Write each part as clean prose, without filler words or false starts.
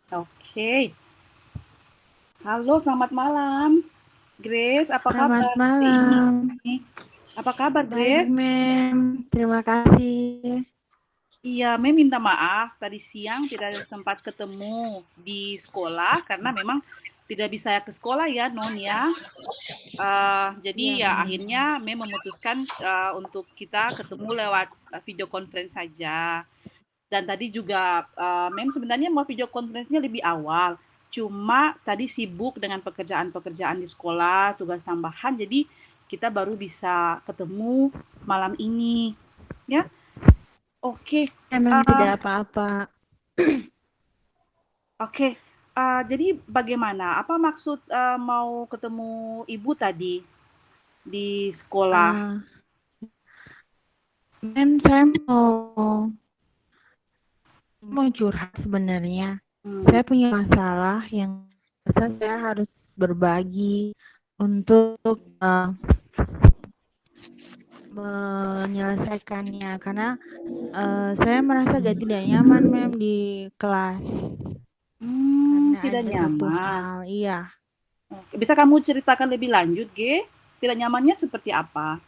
Oke. Halo, selamat malam. Grace, apa Selamat kabar hari ini? malam. Apa kabar, Baik, Grace? Mem. Terima kasih. Iya, Mei minta maaf. Tadi siang tidak sempat ketemu di sekolah karena memang tidak bisa ke sekolah ya, Non ya. Jadi Iya, ya Mem. akhirnya Mei memutuskan untuk kita ketemu lewat video conference saja. Dan tadi juga Mem sebenarnya mau video conference-nya lebih awal. Cuma tadi sibuk dengan pekerjaan-pekerjaan di sekolah, tugas tambahan, jadi kita baru bisa ketemu malam ini. Ya, oke. Ya, Mem, Uh, tidak apa-apa. oke. Jadi bagaimana? Apa maksud mau ketemu ibu tadi di sekolah? Eh, Mem, saya mau curhat sebenarnya. Hmm. Saya punya masalah yang saya harus berbagi untuk menyelesaikannya karena saya merasa tidak nyaman, Mem, di kelas karena Tidak ada satu nyaman. hal. Iya. Oke. Bisa kamu ceritakan lebih lanjut, G? Tidak nyamannya seperti apa?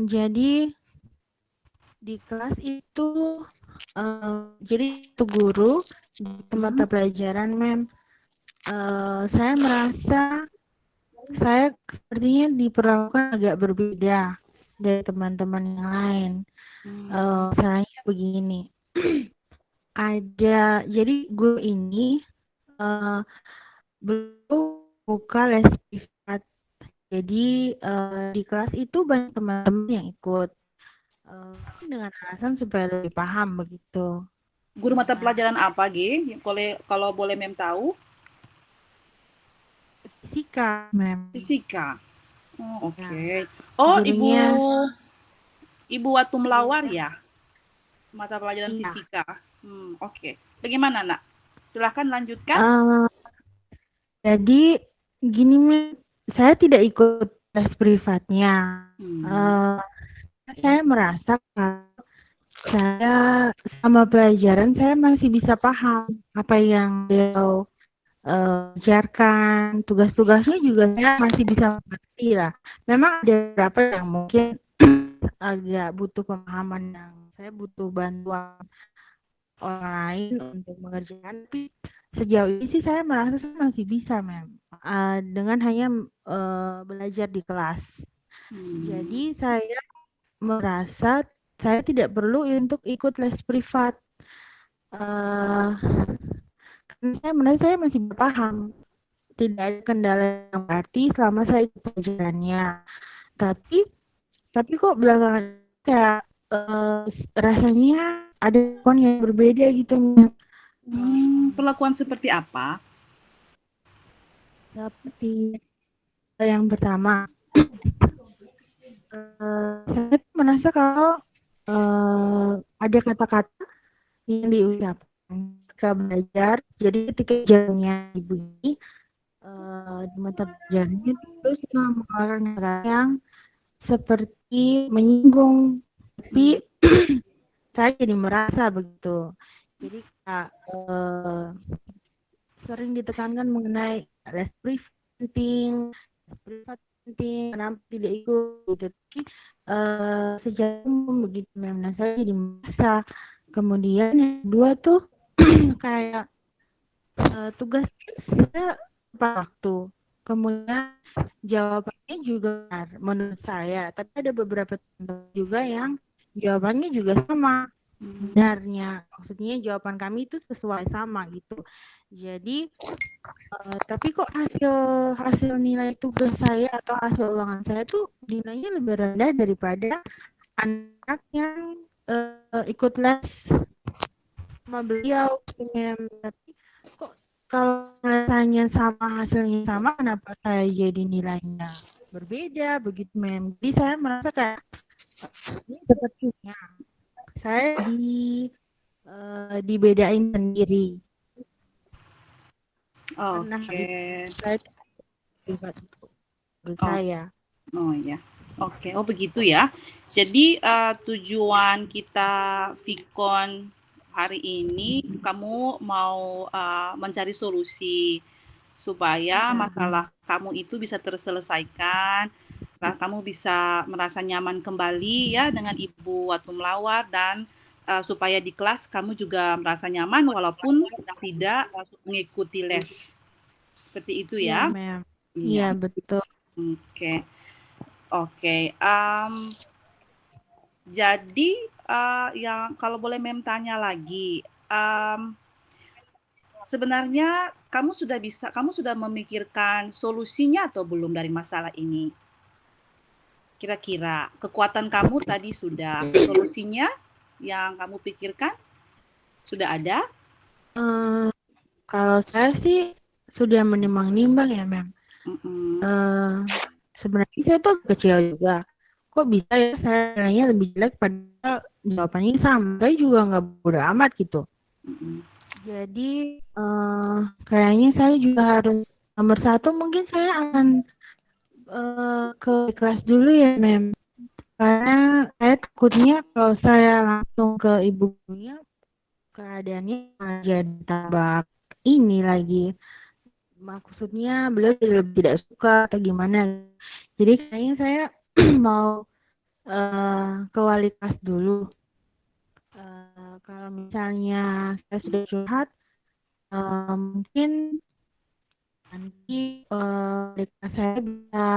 Jadi di kelas itu jadi itu guru di Hmm. mata pelajaran, Mem, saya merasa saya sepertinya diperlakukan agak berbeda dari teman-teman yang lain. Hmm. Salahnya begini, jadi guru ini eh, belum buka les privat. Jadi di kelas itu banyak teman-teman yang ikut dengan alasan supaya lebih paham begitu. Guru mata Nah, pelajaran apa, G? Kalau boleh Mem tahu? fisika, Mem. Fisika. Oh, Ya, oke. Oh, Ibu gurunya Ibu Watu Melawar ya? Mata pelajaran iya. fisika. Oke. Bagaimana, Nak? Silahkan lanjutkan. Eh, jadi gini, Mem, saya tidak ikut les privatnya. Hmm. Eh, saya merasa kalau saya sama pelajaran saya masih bisa paham apa yang beliau ajarkan, tugas-tugasnya juga saya masih bisa mengerti lah. Memang ada beberapa yang mungkin agak butuh pemahaman yang saya butuh bantuan orang lain untuk mengerjakan, tapi sejauh ini sih saya merasa saya masih bisa, Mem. Dengan hanya belajar di kelas. Hmm. Jadi saya merasa saya tidak perlu untuk ikut les privat. Eh, karena saya merasa saya masih berpaham. Tidak ada kendala yang berarti selama saya ikut pelajarannya. Tapi tapi kok belakangan kayak rasanya ada kon yang berbeda gitu, Mem. Perlakuan seperti apa? Seperti yang pertama, saya merasa kalau ada kata-kata yang diucapkan ketika belajar. Jadi ketika jamnya ibu ini di mata pelajarannya terus mengeluarkan kata yang seperti menyinggung, tapi Hmm. saya jadi merasa begitu. Jadi kayak sering ditekankan mengenai les privat penting, kenapa tidak ikut gitu. Tapi sejauh begitu memang saya jadi merasa. Kemudian yang kedua tuh kayak tugas saya tepat waktu. Kemudian jawabannya juga benar menurut saya. Tapi ada beberapa teman juga yang jawabannya juga sama benarnya. Maksudnya jawaban kami itu sesuai sama gitu. Jadi tapi kok hasil hasil nilai tugas saya atau hasil ulangan saya tuh nilainya lebih rendah daripada anak yang ikut les sama beliau gitu, Mem. Tapi kok kalau rasanya sama hasilnya sama, kenapa saya jadi nilainya berbeda begitu, Mem. Jadi saya merasa kayak ini sepertinya saya dibedain sendiri karena Oke. habis saya privat itu Oh, saya. oh ya. Oke. Oh begitu ya. Jadi tujuan kita Vicon hari ini kamu mau mencari solusi supaya masalah kamu itu bisa terselesaikan, kamu bisa merasa nyaman kembali ya dengan ibu waktu melawar, dan supaya di kelas kamu juga merasa nyaman walaupun tidak mengikuti les. Seperti itu Iya, ya. Mem. Iya, Iya. betul. Oke. Oke. Jadi yang kalau boleh Mem tanya lagi, sebenarnya kamu sudah memikirkan solusinya atau belum dari masalah ini? Kira-kira kekuatan kamu tadi sudah, solusinya yang kamu pikirkan sudah ada? Kalau saya sih sudah menimbang-nimbang ya, Mem. Mm-mm. Sebenarnya saya tuh kecil juga. Kok bisa ya saya nilainya lebih jelek padahal jawabannya sama. Saya juga nggak bodo amat gitu. Mm-mm. Jadi kayaknya saya juga harus nomor satu mungkin saya akan ke kelas dulu ya, Mem. Karena saya takutnya kalau saya langsung ke ibu gurunya keadaannya malah jadi tambah ini lagi. Maksudnya beliau lebih tidak suka atau gimana. Jadi kayaknya saya mau ke wali kelas dulu. Kalau misalnya saya sudah curhat, mungkin nanti wali kelas saya bisa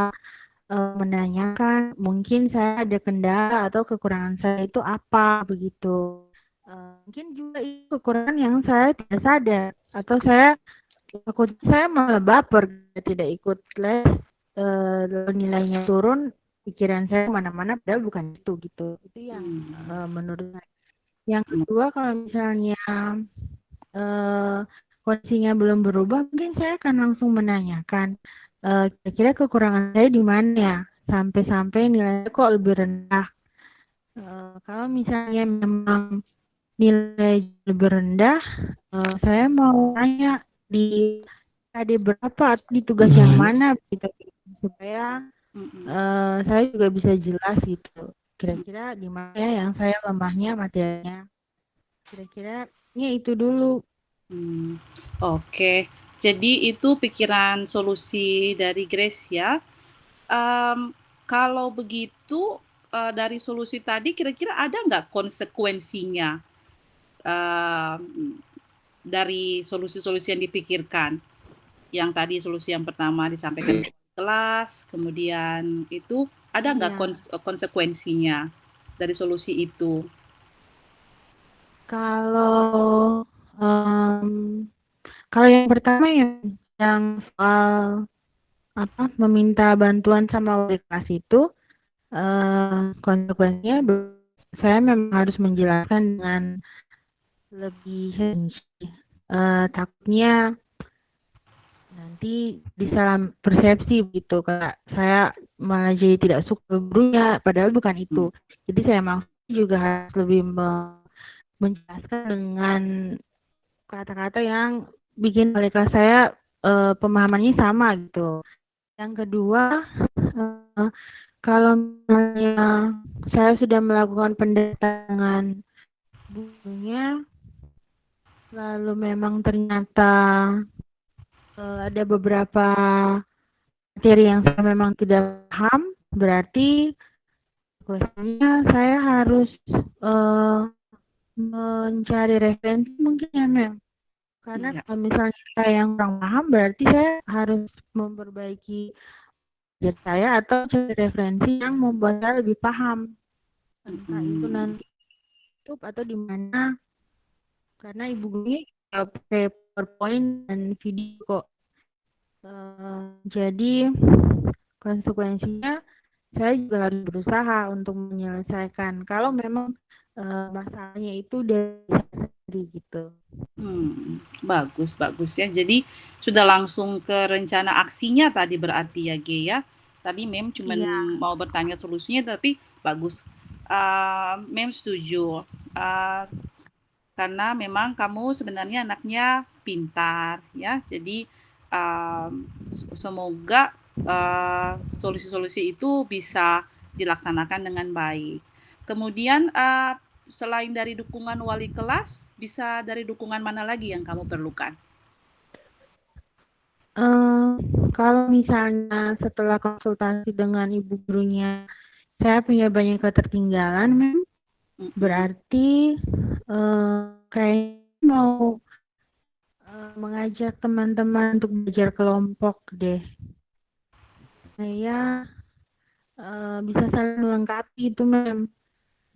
menanyakan mungkin saya ada kendala atau kekurangan saya itu apa begitu. Mungkin juga itu kekurangan yang saya tidak sadar atau takut saya malah baper tidak ikut les, lalu nilainya turun, pikiran saya mana-mana padahal bukan itu gitu. Itu yang menurut saya. Yang kedua kalau misalnya kondisinya belum berubah, mungkin saya akan langsung menanyakan kira-kira kekurangan saya di mana ya, sampai-sampai nilainya kok lebih rendah. Kalau misalnya memang nilai lebih rendah, saya mau tanya di AD berapa atau di tugas yang mana gitu, supaya saya juga bisa jelas gitu. Kira-kira di mana ya yang saya lemahnya materinya. Kira-kira itu dulu. Oke. Jadi itu pikiran solusi dari Grace ya. Kalau begitu dari solusi tadi kira-kira ada nggak konsekuensinya dari solusi-solusi yang dipikirkan? Yang tadi solusi yang pertama disampaikan di kelas, kemudian itu ada nggak Iya. konsekuensinya dari solusi itu? Kalau kalau yang pertama yang soal meminta bantuan sama wali kelas itu, konsekuensinya saya memang harus menjelaskan dengan lebih rinci. Takutnya nanti disalah persepsi gitu, kayak saya malah jadi tidak suka gurunya padahal bukan itu. Jadi saya maksud juga harus lebih menjelaskan dengan kata-kata yang bikin wali kelas saya pemahamannya sama gitu. Yang kedua, kalau misalnya saya sudah melakukan pendatangan bukunya, lalu memang ternyata ada beberapa materi yang saya memang tidak paham, berarti biasanya saya harus mencari referensi mungkin ya, Mem. Karena kalau misalnya saya yang kurang paham, berarti saya harus memperbaiki belajar saya atau cari referensi yang membuat saya lebih paham. Entah itu nanti YouTube atau di mana. Karena ibu gurunya pakai PowerPoint dan video kok. Jadi konsekuensinya saya juga harus berusaha untuk menyelesaikan. Kalau memang masalahnya itu dari saya sendiri gitu. Bagus bagus ya. Jadi sudah langsung ke rencana aksinya tadi berarti ya, G ya. Tadi Mem cuman mau bertanya solusinya tapi bagus. Mem setuju. Karena memang kamu sebenarnya anaknya pintar ya. Jadi semoga solusi-solusi itu bisa dilaksanakan dengan baik. Kemudian selain dari dukungan wali kelas, bisa dari dukungan mana lagi yang kamu perlukan? Kalau misalnya setelah konsultasi dengan ibu gurunya, saya punya banyak ketertinggalan, Mem. Berarti kayaknya mau mengajak teman-teman untuk belajar kelompok deh. Saya bisa saling melengkapi itu, Mem.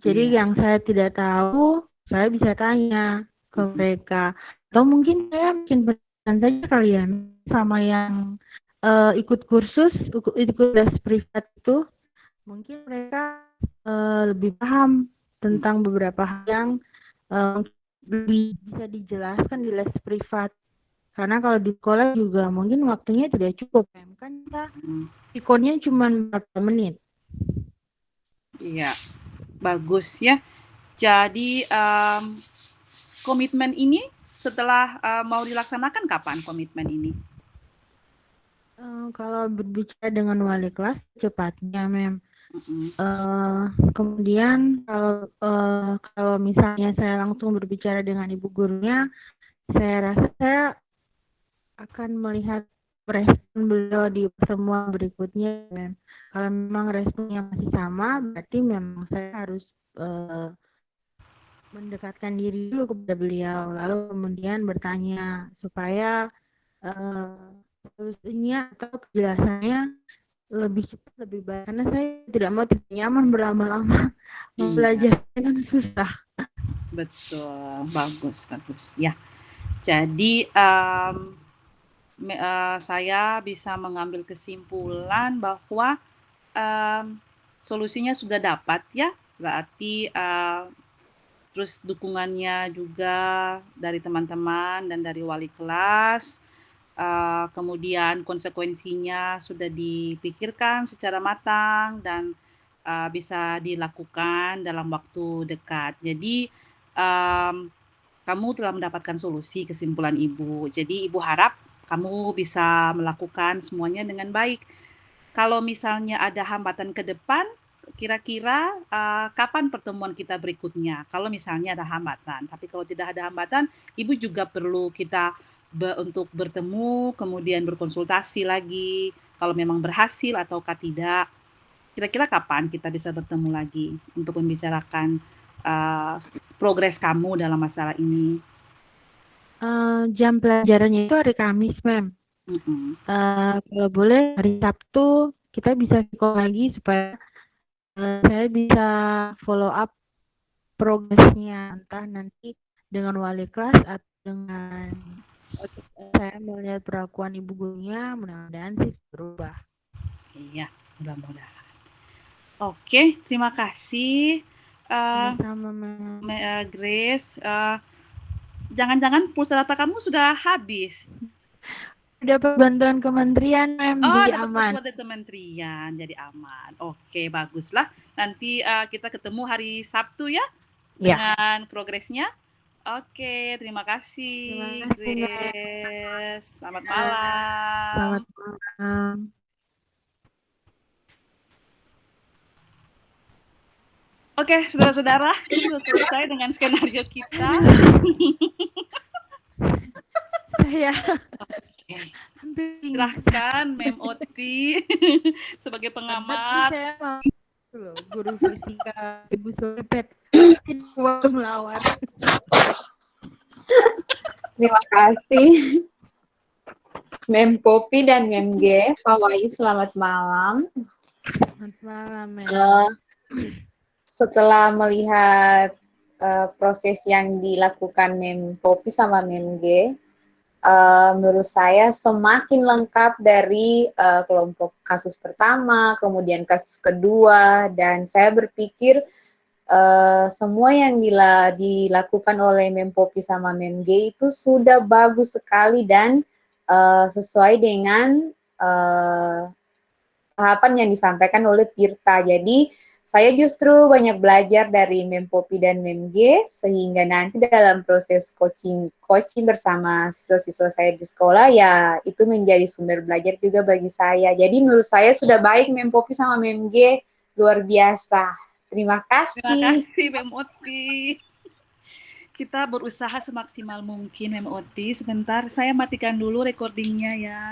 Jadi yang saya tidak tahu, saya bisa tanya ke mereka. Atau mungkin saya bikin pesan saja kalian sama yang ikut kursus, ikut les privat itu, mungkin mereka lebih paham tentang beberapa hal yang lebih bisa dijelaskan di les privat. Karena kalau di sekolah juga mungkin waktunya tidak cukup, kan kita ikonnya cuma berapa menit. Iya, bagus ya. Jadi komitmen ini setelah mau dilaksanakan kapan komitmen ini? Kalau berbicara dengan wali kelas cepatnya, Mem. Kemudian kalau misalnya saya langsung berbicara dengan ibu gurunya, saya rasa saya akan melihat respon beliau di pertemuan berikutnya, Mem. Kalau memang responnya masih sama, berarti memang saya harus mendekatkan diri dulu kepada beliau, lalu kemudian bertanya supaya solusinya atau kejelasannya lebih cepat lebih baik, karena saya tidak mau tidak nyaman berlama-lama belajar kan susah. Betul, bagus ya. Jadi saya bisa mengambil kesimpulan bahwa solusinya sudah dapat ya, berarti terus dukungannya juga dari teman-teman dan dari wali kelas. Kemudian konsekuensinya sudah dipikirkan secara matang dan bisa dilakukan dalam waktu dekat. Jadi kamu telah mendapatkan solusi, kesimpulan ibu. Jadi ibu harap kamu bisa melakukan semuanya dengan baik. Kalau misalnya ada hambatan ke depan, kira-kira kapan pertemuan kita berikutnya? Kalau misalnya ada hambatan, tapi kalau tidak ada hambatan, ibu juga perlu kita untuk bertemu, kemudian berkonsultasi lagi, kalau memang berhasil ataukah tidak. Kira-kira kapan kita bisa bertemu lagi untuk membicarakan progres kamu dalam masalah ini? Jam pelajarannya itu hari Kamis, Mem. Kalau boleh hari Sabtu kita bisa call lagi supaya saya bisa follow up progresnya, entah nanti dengan wali kelas atau dengan saya melihat perlakuan ibu gurunya, mudah-mudahan sih berubah. Iya, mudah-mudahan. Oke, terima kasih Sama-sama, Grace. Jangan-jangan pulsa data kamu sudah habis? Dapat bantuan kementerian, Mem, jadi dapat aman. bantuan dari kementerian, jadi aman. Oke, baguslah. Nanti kita ketemu hari Sabtu ya, dengan progresnya. Oke, terima kasih, Grace. Selamat malam. Selamat malam. Oke, saudara-saudara, ini sudah selesai dengan skenario kita. Saya silahkan Mem Oti sebagai pengamat. Saya mau guru fisika, Ibu Solepet, melawat. Terima kasih Mem Popi dan Mem G. Pak Wahyu, selamat malam. Selamat malam, Mem. Setelah melihat proses yang dilakukan Mem Popi sama Mem G, menurut saya semakin lengkap dari kelompok kasus pertama, kemudian kasus kedua, dan saya berpikir semua yang dilakukan oleh Mem Popi sama Mem G itu sudah bagus sekali dan sesuai dengan tahapan yang disampaikan oleh Tirta. Jadi saya justru banyak belajar dari Mem Popi dan Mem G, sehingga nanti dalam proses coaching bersama siswa-siswa saya di sekolah, ya itu menjadi sumber belajar juga bagi saya. Jadi menurut saya sudah baik Mem Popi sama Mem G, luar biasa. Terima Terima kasih. kasih Mem Oti. Kita berusaha semaksimal mungkin Mem Oti. Sebentar, saya matikan dulu recordingnya ya.